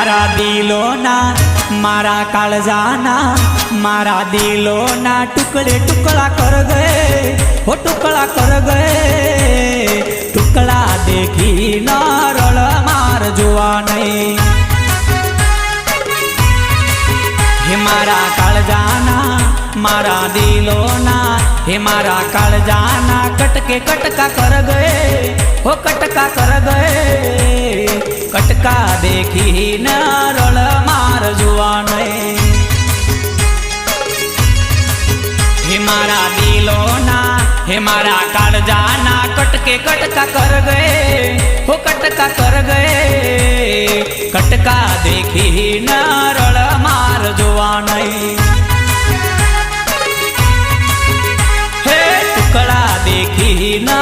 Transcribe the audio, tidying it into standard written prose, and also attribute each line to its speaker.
Speaker 1: मारा दिलोना मारा काळजाना मारा दिलोना टुकड़े टुकड़ा कर गए हो टुकड़ा कर गए टुकड़ा देखी न रळ मार जुआ नहीं हे मारा काळजाना मारा दिलोना हे मारा काळजाना कटके कटका कर गए हो कटका कर गए कटका देखी न रळ मार जुआ नहीं हे मारा दिलोना हे मारा काळजाना कटके कटका कर गए हो कटका कर गए कटका देखी न रळ मार जुआ नहीं हे टुकड़ा देखी न